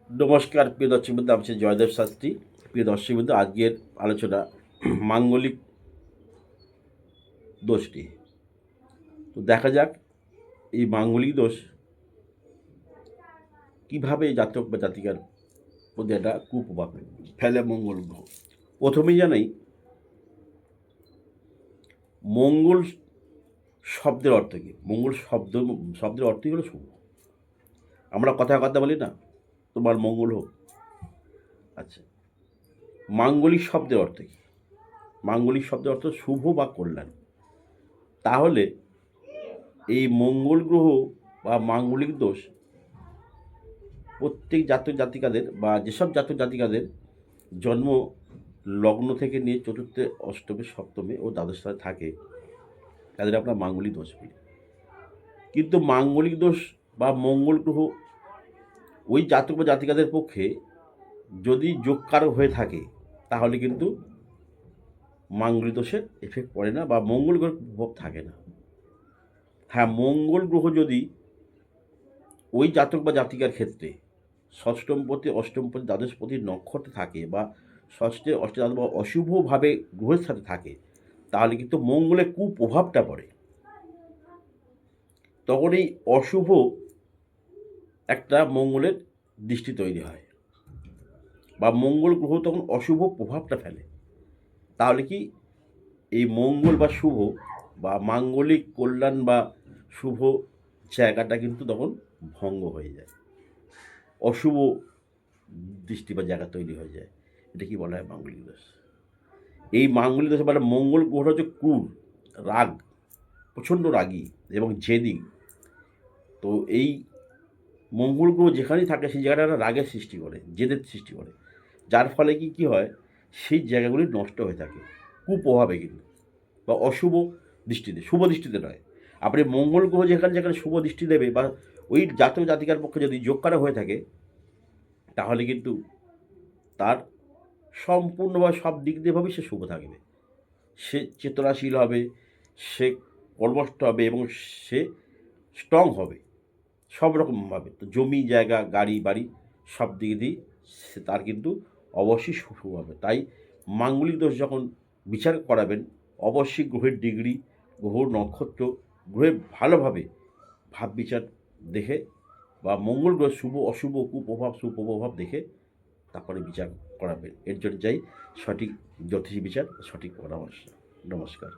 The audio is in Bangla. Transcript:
নমস্কার প্রিয় দর্শকবৃন্দ, আমি জয়দেব শাস্ত্রী। প্রিয় দর্শকবৃন্দ, আজকের আলোচনা মাঙ্গলিক দোষ নিয়ে। তো দেখা যাক এই মাঙ্গলিক দোষ কীভাবে জাতক বা জাতিকার মধ্যে একটা কুপ্রভাব ফেলে মঙ্গল গ্রহ। প্রথমেই জানাই, মঙ্গল শব্দের অর্থ কী। মঙ্গল শব্দের অর্থই হলো শুভ। আমরা কথায় কথা বলি না, তোমার মঙ্গল হোক। আচ্ছা, মাঙ্গলিক শব্দের অর্থ কী? মাঙ্গলিক শব্দের অর্থ শুভ বা কল্যাণ। তাহলে এই মঙ্গল গ্রহ বা মাঙ্গলিক দোষ প্রত্যেক জাতক জাতিকাদের বা যেসব জাতক জাতিকাদের জন্ম লগ্ন থেকে নিয়ে চতুর্থে, অষ্টমে, সপ্তমে ও দ্বাদশ স্থানে থাকে, তাদের আমরা মাঙ্গলিক দোষ বলি। কিন্তু মাঙ্গলিক দোষ বা মঙ্গল গ্রহ ওই জাতক বা জাতিকাদের পক্ষে যদি যোগকারক হয়ে থাকে, তাহলে কিন্তু মাঙ্গলিক দোষের এফেক্ট পড়ে না বা মঙ্গল গ্রহের প্রভাব থাকে না। হ্যাঁ, মঙ্গল গ্রহ যদি ওই জাতক বা জাতিকার ক্ষেত্রে ষষ্ঠমপতি, অষ্টমপতি, দ্বাদশপতি নক্ষত্রে থাকে বা ষষ্ঠে, অষ্টম বা অশুভভাবে গ্রহের সাথে থাকে, তাহলে কিন্তু মঙ্গলের কুপ্রভাবটা পড়ে। তখন এই অশুভ একটা মঙ্গলের দৃষ্টি তৈরি হয় বা মঙ্গল গ্রহ তখন অশুভ প্রভাবটা ফেলে। তাহলে কি এই মঙ্গল বা শুভ বা মাঙ্গলিক কল্যাণ বা শুভ জায়গাটা কিন্তু তখন ভঙ্গ হয়ে যায়, অশুভ দৃষ্টি বা জায়গা তৈরি হয়ে যায়। এটা কি বলা হয়? মাঙ্গলিক দোষ। এই মাঙ্গলিক দোষে বলে মঙ্গল গ্রহটা হচ্ছে ক্রূর, রাগ, প্রচণ্ড রাগী এবং জেদি। তো এই মঙ্গল গ্রহ যেখানেই থাকে সেই জায়গাটা একটা রাগের সৃষ্টি করে, জেদের সৃষ্টি করে, যার ফলে কি হয়, সেই জায়গাগুলি নষ্ট হয়ে থাকে কুপ্রভাবে কিন্তু বা অশুভ দৃষ্টিতে, শুভ দৃষ্টিতে নয়। আপনি মঙ্গল গ্রহ যেখানে যেখানে শুভ দৃষ্টি দেবে বা ওই জাতক জাতিকার পক্ষে যদি যোগকারক হয়ে থাকে, তাহলে কিন্তু তার সম্পূর্ণভাবে সব দিক দিয়েভাবেই সে শুভ থাকবে। সে চেতনাশীল হবে, সে কর্মঠ হবে এবং সে স্ট্রং হবে সব রকমভাবে। তো জমি জায়গা, গাড়ি বাড়ি সব দিক দিয়েই সে তার কিন্তু অবশ্যই শুভ হবে। তাই মাঙ্গলিক দোষ যখন বিচার করাবেন, অবশ্যই গ্রহের ডিগ্রি, গ্রহ নক্ষত্র, গ্রহে ভালোভাবে ভাব বিচার দেখে বা মঙ্গল গ্রহ শুভ অশুভ কুপ্রভাব সুপ্রভাব দেখে তারপরে বিচার করাবেন। এর জন্য চাই সঠিক জ্যোতিষী বিচার, সঠিক পরামর্শ। নমস্কার।